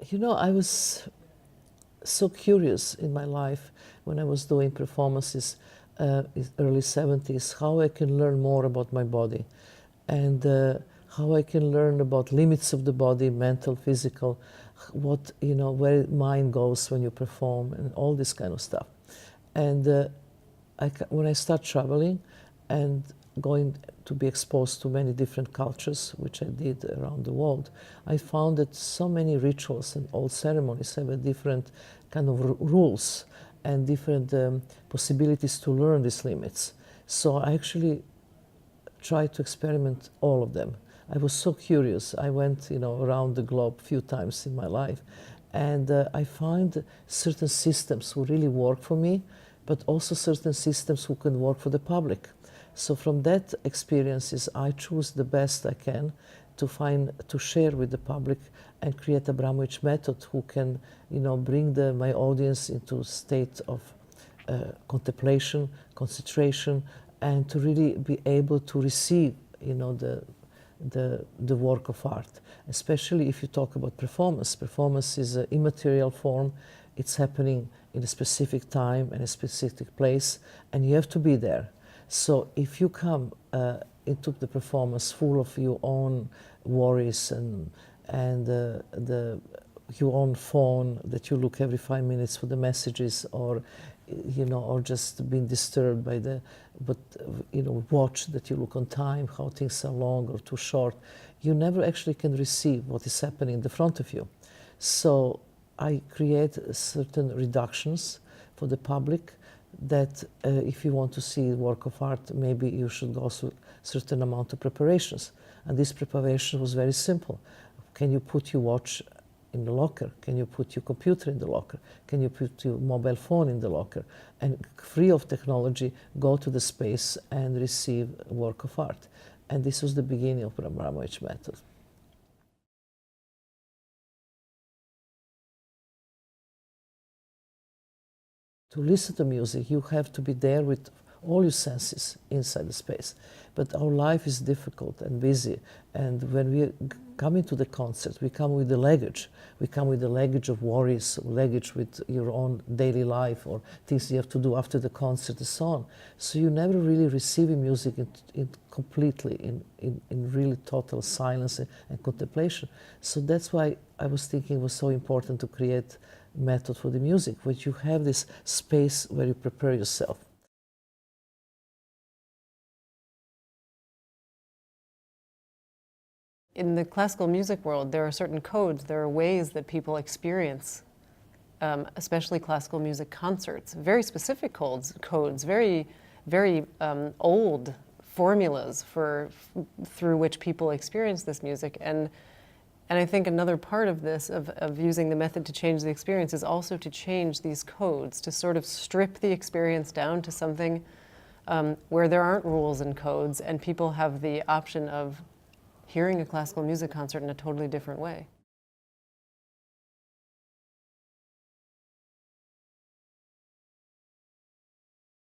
You know, I was so curious in my life when I was doing performances in early 70s, how I can learn more about my body and how I can learn about limits of the body, mental, physical, what, you know, where mind goes when you perform and all this kind of stuff. And when I start traveling and going to be exposed to many different cultures, which I did around the world, I found that so many rituals and old ceremonies have a different kind of rules and different possibilities to learn these limits. So I actually tried to experiment all of them. I was so curious. I went, you know, around the globe a few times in my life, and I find certain systems who really work for me, but also certain systems who can work for the public. So from that experiences, I choose the best I can to share with the public and create Abramović Method, who can, you know, bring my audience into a state of contemplation, concentration, and to really be able to receive, you know, the work of art. Especially if you talk about performance. Performance is an immaterial form. It's happening in a specific time and a specific place, and you have to be there. So if you come into the performance full of your own worries and your own phone that you look every 5 minutes for the messages, or you know, or just being disturbed by watch that you look on time, how things are long or too short, you never actually can receive what is happening in the front of you. So I create certain reductions for the public that if you want to see work of art, maybe you should go through a certain amount of preparations. And this preparation was very simple. Can you put your watch in the locker? Can you put your computer in the locker? Can you put your mobile phone in the locker? And free of technology, go to the space and receive work of art. And this was the beginning of the Abramović Method. To listen to music, you have to be there with all your senses inside the space. But our life is difficult and busy. And when we come into the concert, we come with the luggage. We come with the luggage of worries, luggage with your own daily life or things you have to do after the concert and so on. So you never really receive music completely in really total silence and contemplation. So that's why I was thinking it was so important to create method for the music, where you have this space where you prepare yourself. In the classical music world, there are certain codes, there are ways that people experience, especially classical music concerts, very specific codes, very old formulas through which people experience this music. And I think another part of this, of using the method to change the experience, is also to change these codes, to sort of strip the experience down to something where there aren't rules and codes, and people have the option of hearing a classical music concert in a totally different way.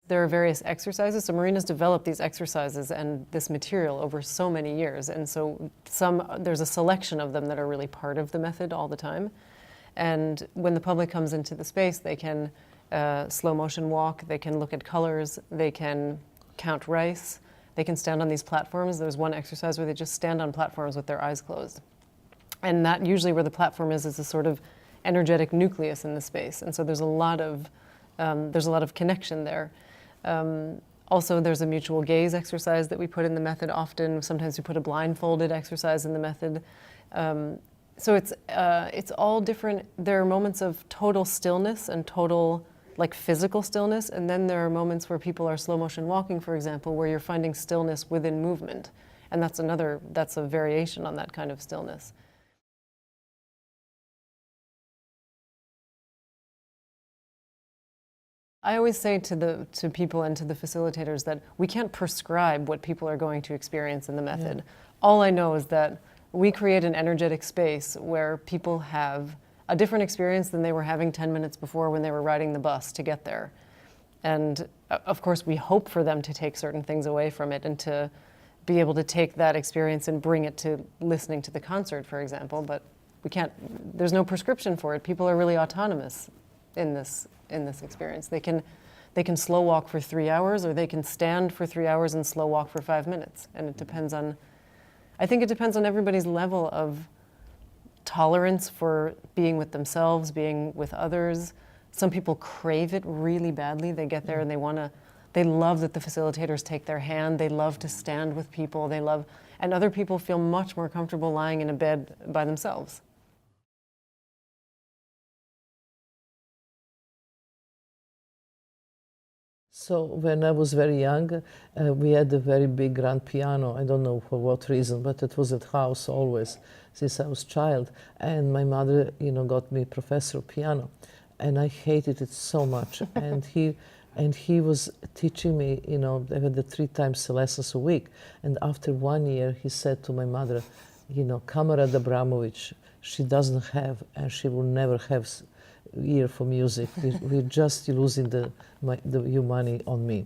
There are various exercises. So Marina's developed these exercises and this material over so many years. And so there's a selection of them that are really part of the method all the time. And when the public comes into the space, they can slow motion walk, they can look at colors, they can count rice, they can stand on these platforms. There's one exercise where they just stand on platforms with their eyes closed. And that usually where the platform is a sort of energetic nucleus in the space. And so there's a lot of connection there. Also, there's a mutual gaze exercise that we put in the method often. Sometimes we put a blindfolded exercise in the method. So it's all different. There are moments of total stillness and total like physical stillness, and then there are moments where people are slow motion walking, for example, where you're finding stillness within movement. And that's a variation on that kind of stillness. I always say to people and to the facilitators that we can't prescribe what people are going to experience in the method. Yeah. All I know is that we create an energetic space where people have a different experience than they were having 10 minutes before when they were riding the bus to get there. And of course, we hope for them to take certain things away from it and to be able to take that experience and bring it to listening to the concert, for example. But we can't, there's no prescription for it. People are really autonomous in this experience. They can slow walk for 3 hours, or they can stand for 3 hours and slow walk for 5 minutes. And it depends on, I think it depends on everybody's level of tolerance for being with themselves, being with others. Some people crave it really badly. They get there and they love that the facilitators take their hand. They love to stand with people. And other people feel much more comfortable lying in a bed by themselves. So when I was very young, we had a very big grand piano. I don't know for what reason, but it was at house always since I was a child. And my mother, got me professor of piano, and I hated it so much. and he was teaching me, I had the 3 times lessons a week. And after 1 year, he said to my mother, Comrade Abramović, she doesn't have, and she will never have ear for music. We're just losing your money on me.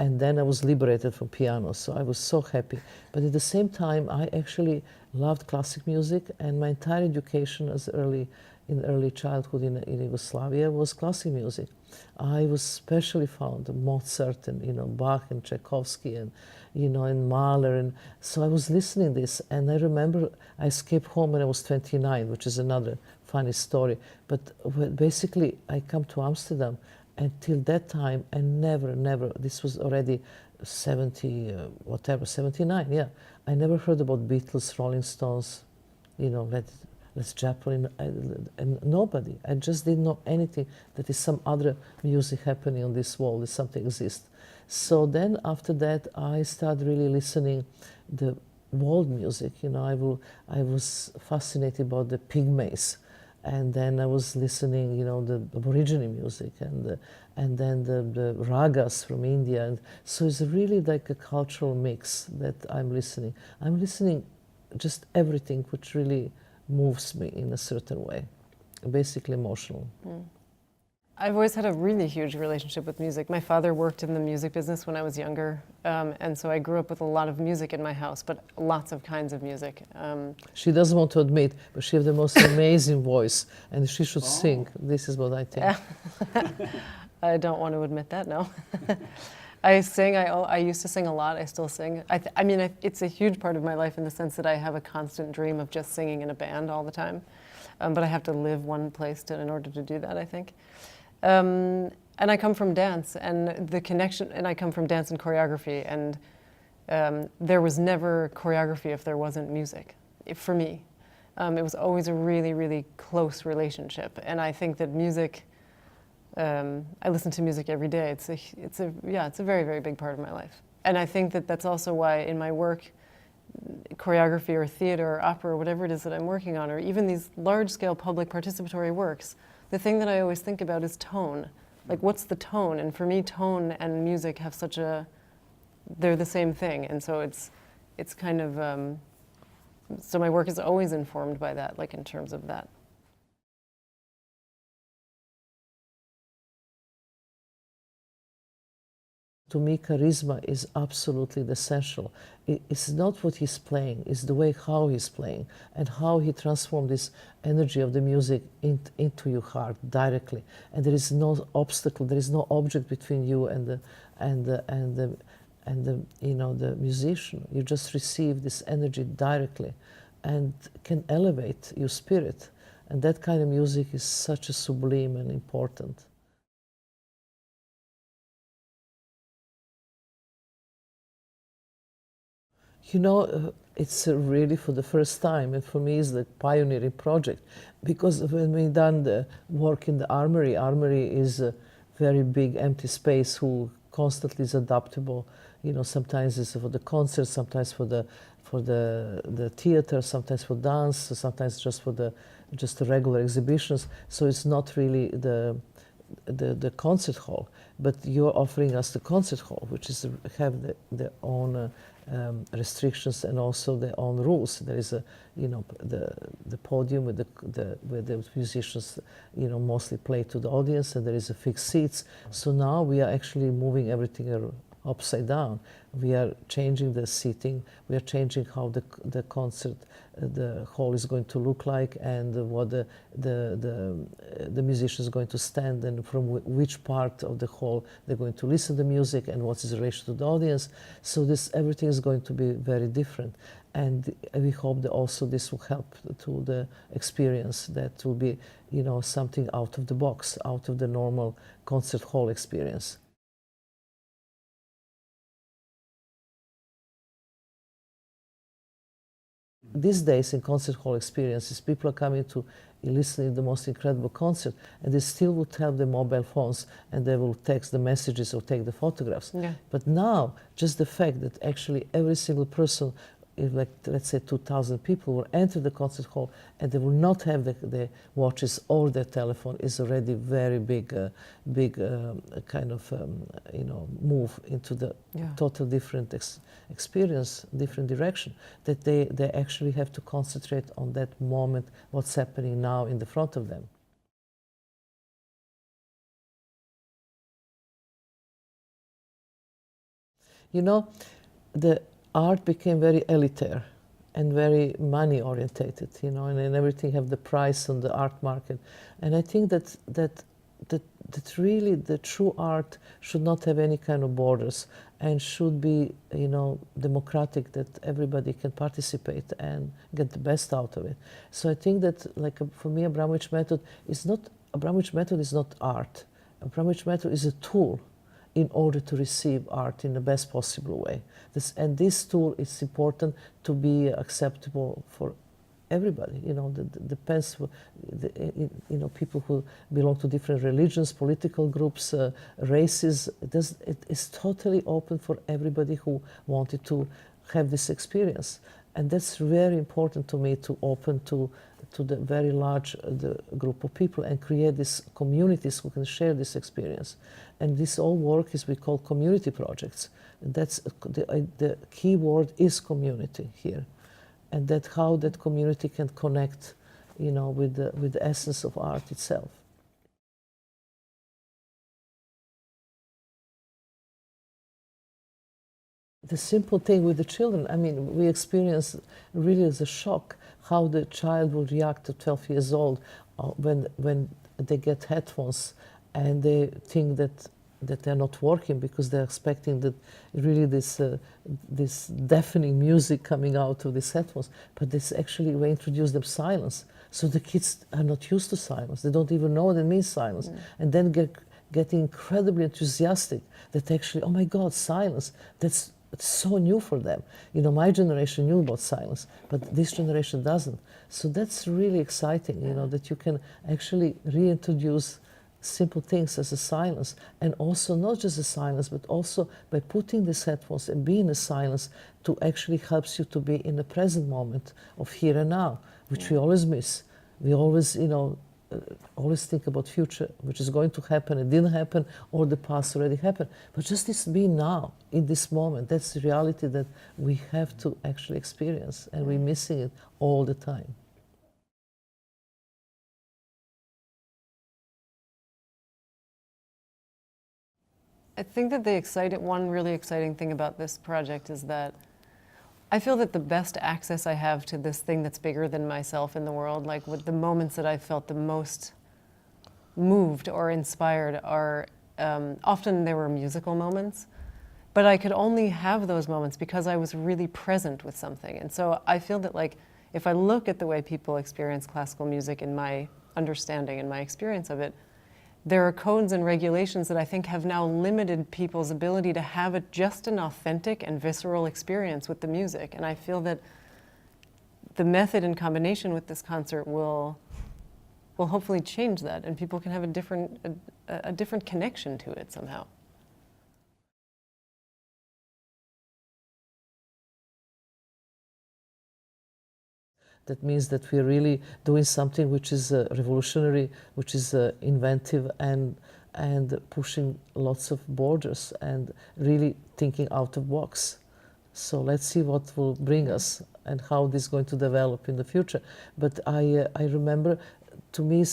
And then I was liberated from piano, so I was so happy. But at the same time, I actually loved classic music, and my entire education in early childhood in Yugoslavia was classic music. I was especially fond of Mozart and Bach and Tchaikovsky and and Mahler, and so I was listening this, and I remember I escaped home when I was 29, which is another funny story. But basically, I come to Amsterdam, and till that time, I never, this was already 79, yeah. I never heard about Beatles, Rolling Stones, Led Zeppelin, and nobody. I just didn't know anything that is some other music happening on this world, that something exists. So then after that, I started really listening the world music. I was fascinated about the Pygmies. And then I was listening, the Aborigine music, and then the ragas from India. And so it's really like a cultural mix that I'm listening. I'm listening just everything which really moves me in a certain way, basically emotional. I've always had a really huge relationship with music. My father worked in the music business when I was younger, and so I grew up with a lot of music in my house, but lots of kinds of music. She doesn't want to admit, but she has the most amazing voice, and she should sing. This is what I think. I don't want to admit that, no. I sing. I used to sing a lot. I still sing. I mean, it's a huge part of my life in the sense that I have a constant dream of just singing in a band all the time. But I have to live one place in order to do that, I think. And I come from dance, and the connection, and I come from dance and choreography, and there was never choreography if there wasn't music, for me. It was always a really, really close relationship, and I think that music, I listen to music every day. It's a very, very big part of my life. And I think that that's also why in my work, choreography or theater or opera or whatever it is that I'm working on, or even these large-scale public participatory works, the thing that I always think about is tone. Like, what's the tone? And for me, tone and music have they're the same thing. And so it's kind of, so my work is always informed by that, like in terms of that. To me, charisma is absolutely essential. It's not what he's playing, it's the way how he's playing and how he transformed this energy of the music into your heart directly. And there is no obstacle, there is no object between you and the musician. You just receive this energy directly and can elevate your spirit. And that kind of music is such a sublime and important. It's really for the first time, and for me it's the pioneering project, because when we done the work in the armory is a very big empty space who constantly is adaptable. Sometimes it's for the concerts, sometimes for the theater, sometimes for dance, sometimes just for the regular exhibitions. So it's not really the concert hall, but you're offering us the concert hall, which is have their own restrictions and also their own rules. There is the podium where the musicians mostly play to the audience, and there is a fixed seats. So now we are actually moving everything upside down. We are changing the seating, we are changing how the concert, the hall is going to look like, and what the musician is going to stand, and from which part of the hall they're going to listen to the music, and what's his relation to the audience. So everything is going to be very different. And we hope that also this will help to the experience, that will be, you know, something out of the box, out of the normal concert hall experience. These days in concert hall experiences, people are coming to listen to the most incredible concert, and they still would have their mobile phones and they will text the messages or take the photographs. Yeah. But now, just the fact that actually every single person, if like, let's say 2,000 people will enter the concert hall and they will not have the watches or their telephone, is already very big kind of you know, move into the total different experience, different direction, that they actually have to concentrate on that moment, what's happening now in the front of them. You know, the art became very elitary and very money orientated, you know, and everything have the price on the art market. And I think that really the true art should not have any kind of borders and should be, you know, democratic, that everybody can participate and get the best out of it. So I think that, like, for me, Abramović Method is not art. Abramović Method is a tool in order to receive art in the best possible way. And this tool is important to be acceptable for everybody. You know, depends, you know, people who belong to different religions, political groups, races. It is totally open for everybody who wanted to have this experience. And that's very important to me, to open to the very large group of people and create these communities who can share this experience. And this all work is we call community projects. That's the key word is community here, and that how that community can connect, you know, with the essence of art itself. The simple thing with the children, I mean, we experience really as a shock how the child will react at 12 years old when they get headphones and they think that they're not working because they're expecting that really this deafening music coming out of these headphones. But this actually, we introduce them silence. So the kids are not used to silence. They don't even know what it means, silence. And then getting incredibly enthusiastic that actually, oh my God, silence, it's so new for them. You know, my generation knew about silence, but this generation doesn't. So that's really exciting, you know, that you can actually reintroduce simple things as a silence, and also not just a silence, but also by putting these headphones and being in a silence to actually helps you to be in the present moment of here and now, which we always miss. We always, you know, always think about future, which is going to happen, it didn't happen, or the past already happened. But just this being now, in this moment, that's the reality that we have to actually experience, and we're missing it all the time. I think that one really exciting thing about this project is that I feel that the best access I have to this thing that's bigger than myself in the world, like with the moments that I felt the most moved or inspired are, often they were musical moments, but I could only have those moments because I was really present with something. And so I feel that, like, if I look at the way people experience classical music in my understanding and my experience of it, there are codes and regulations that I think have now limited people's ability to have just an authentic and visceral experience with the music. And I feel that the method in combination with this concert will hopefully change that, and people can have a different connection to it somehow. That means that we're really doing something which is revolutionary, which is inventive, and pushing lots of borders and really thinking out of box. So let's see what will bring us and how this is going to develop in the future. But I remember, to me,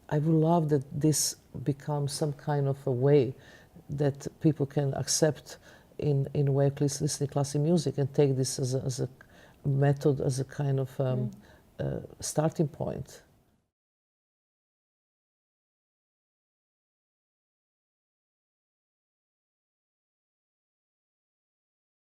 I would love that this becomes some kind of a way that people can accept in a way of listening classical music and take this as a method, as a kind of starting point.